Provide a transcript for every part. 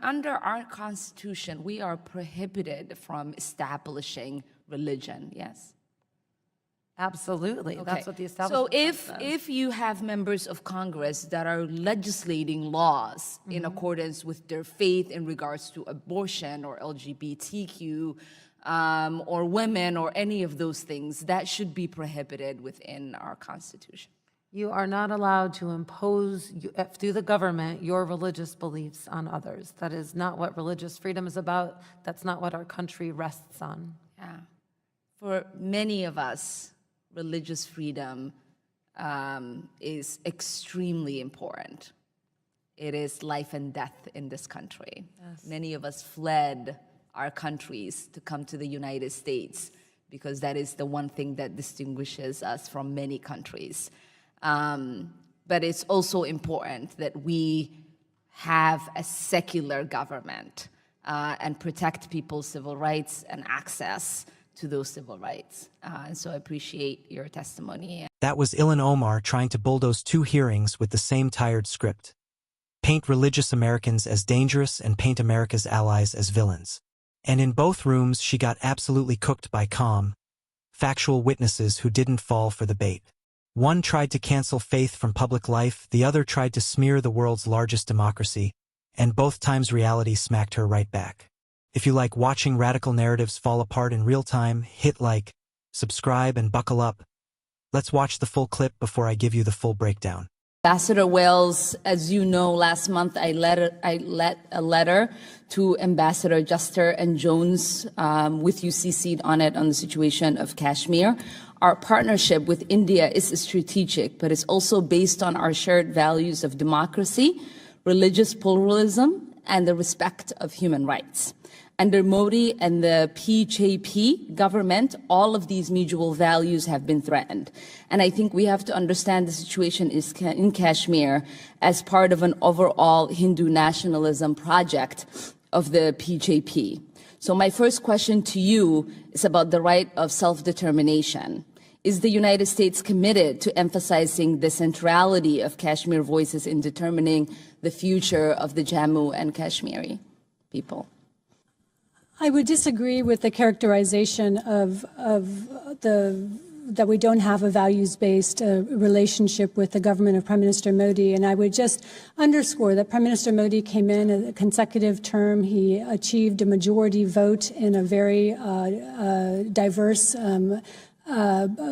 under our Constitution, we are prohibited from establishing religion, yes? Absolutely. Okay. That's what the establishment So says. if you have members of Congress that are legislating laws in accordance with their faith in regards to abortion or LGBTQ or women or any of those things, that should be prohibited within our Constitution. You are not allowed to impose, through the government, your religious beliefs on others. That is not what religious freedom is about. That's not what our country rests on. Yeah. For many of us, religious freedom is extremely important. It is life and death in this country. Yes. Many of us fled our countries to come to the United States because that is the one thing that distinguishes us from many countries. But it's also important that we have a secular government and protect people's civil rights and access to those civil rights. And so I appreciate your testimony. That was Ilhan Omar trying to bulldoze 2 hearings with the same tired script. Paint religious Americans as dangerous and paint America's allies as villains. And in both rooms, she got absolutely cooked by calm, factual witnesses who didn't fall for the bait. One tried to cancel faith from public life, the other tried to smear the world's largest democracy, and both times reality smacked her right back. If you like watching radical narratives fall apart in real time, hit like, subscribe, and buckle up. Let's watch the full clip before I give you the full breakdown. Ambassador Wales, as you know, last month I let a letter to Ambassador Juster and Jones with you CC'd on it on the situation of Kashmir. Our partnership with India is strategic, but it's also based on our shared values of democracy, religious pluralism, and the respect of human rights. Under Modi and the BJP government, all of these mutual values have been threatened. And I think we have to understand the situation in Kashmir as part of an overall Hindu nationalism project of the BJP. So my first question to you is about the right of self-determination. Is the United States committed to emphasizing the centrality of Kashmir voices in determining the future of the Jammu and Kashmiri people? I would disagree with the characterization that we don't have a values-based relationship with the government of Prime Minister Modi. And I would just underscore that Prime Minister Modi came in a consecutive term. He achieved a majority vote in a very diverse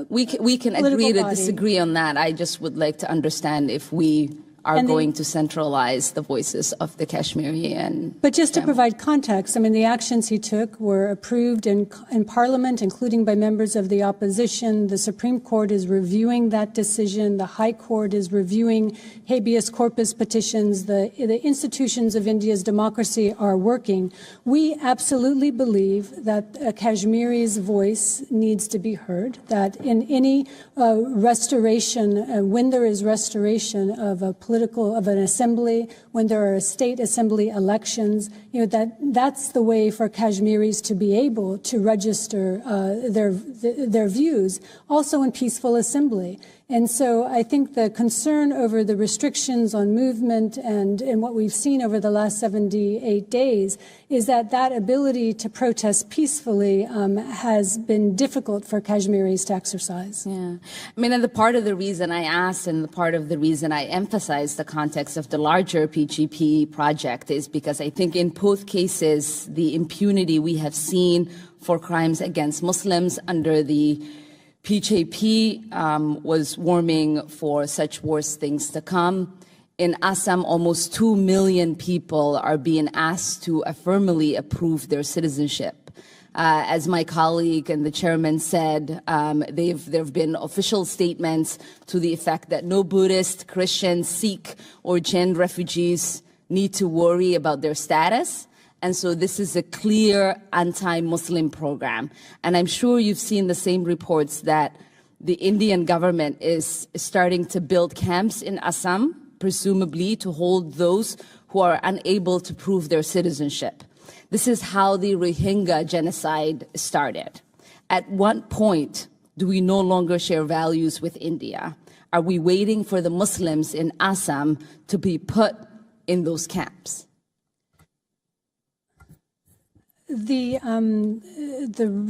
we can agree to disagree on that. I just would like to understand if we are going to centralize the voices of the Kashmiri and But just to provide context, I mean, the actions he took were approved in Parliament, including by members of the opposition. The Supreme Court is reviewing that decision. The High Court is reviewing habeas corpus petitions. The institutions of India's democracy are working. We absolutely believe that Kashmiri's voice needs to be heard, that in any restoration, when there is restoration of a of an assembly, when there are state assembly elections, that's the way for Kashmiris to be able to register their views, also in peaceful assembly. And so I think the concern over the restrictions on movement and what we've seen over the last 78 days is that ability to protest peacefully has been difficult for Kashmiris to exercise. Yeah. I mean, and the part of the reason I asked and the part of the reason I emphasized the context of the larger PGP project is because I think in both cases, the impunity we have seen for crimes against Muslims under the PJP was warming for such worse things to come. In Assam, almost 2 million people are being asked to affirmably approve their citizenship. As my colleague and the chairman said, there have been official statements to the effect that no Buddhist, Christian, Sikh, or Jain refugees need to worry about their status. And so this is a clear anti-Muslim program. And I'm sure you've seen the same reports that the Indian government is starting to build camps in Assam, presumably to hold those who are unable to prove their citizenship. This is how the Rohingya genocide started. At what point do we no longer share values with India? Are we waiting for the Muslims in Assam to be put in those camps? The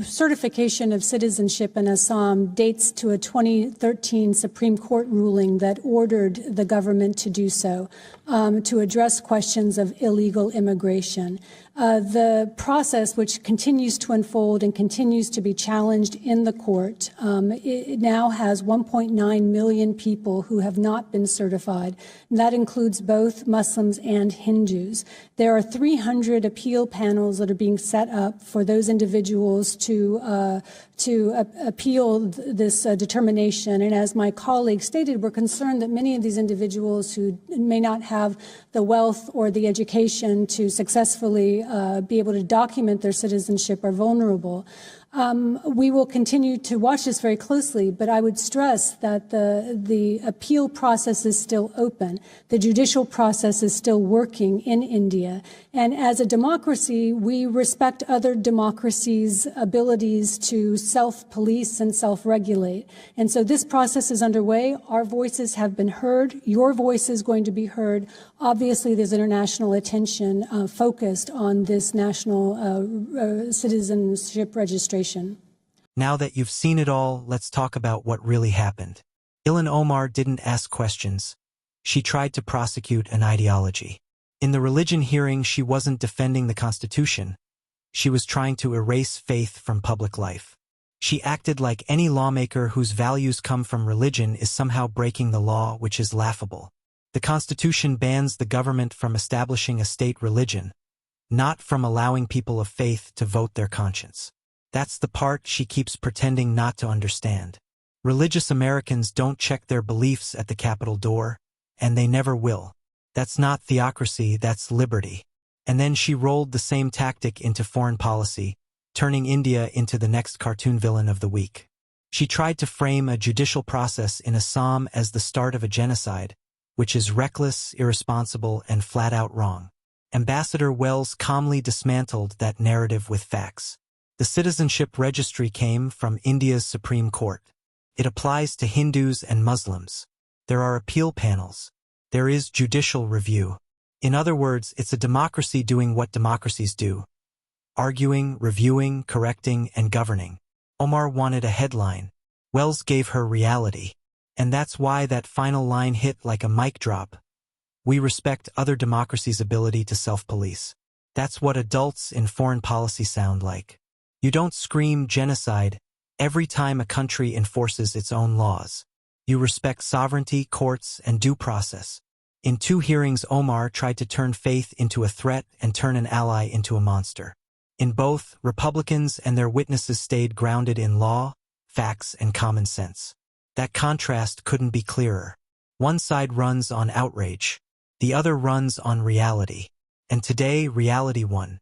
certification of citizenship in Assam dates to a 2013 Supreme Court ruling that ordered the government to do so, to address questions of illegal immigration. The process, which continues to unfold and continues to be challenged in the court, it now has 1.9 million people who have not been certified. And that includes both Muslims and Hindus. There are 300 appeal panels that are being set up for those individuals to appeal this determination. And as my colleague stated, we're concerned that many of these individuals who may not have the wealth or the education to successfully be able to document their citizenship are vulnerable. We will continue to watch this very closely, but I would stress that the appeal process is still open. The judicial process is still working in India. And as a democracy, we respect other democracies' abilities to self-police and self-regulate. And so this process is underway. Our voices have been heard. Your voice is going to be heard. Obviously, there's international attention focused on this national citizenship registration. Now that you've seen it all, let's talk about what really happened. Ilhan Omar didn't ask questions. She tried to prosecute an ideology. In the religion hearing, she wasn't defending the Constitution. She was trying to erase faith from public life. She acted like any lawmaker whose values come from religion is somehow breaking the law, which is laughable. The Constitution bans the government from establishing a state religion, not from allowing people of faith to vote their conscience. That's the part she keeps pretending not to understand. Religious Americans don't check their beliefs at the Capitol door, and they never will. That's not theocracy, that's liberty. And then she rolled the same tactic into foreign policy, turning India into the next cartoon villain of the week. She tried to frame a judicial process in Assam as the start of a genocide, which is reckless, irresponsible, and flat-out wrong. Ambassador Wells calmly dismantled that narrative with facts. The citizenship registry came from India's Supreme Court. It applies to Hindus and Muslims. There are appeal panels. There is judicial review. In other words, it's a democracy doing what democracies do: arguing, reviewing, correcting, and governing. Omar wanted a headline. Wells gave her reality. And that's why that final line hit like a mic drop. We respect other democracies' ability to self-police. That's what adults in foreign policy sound like. You don't scream genocide every time a country enforces its own laws. You respect sovereignty, courts, and due process. In 2 hearings, Omar tried to turn faith into a threat and turn an ally into a monster. In both, Republicans and their witnesses stayed grounded in law, facts, and common sense. That contrast couldn't be clearer. One side runs on outrage. The other runs on reality. And today, reality won.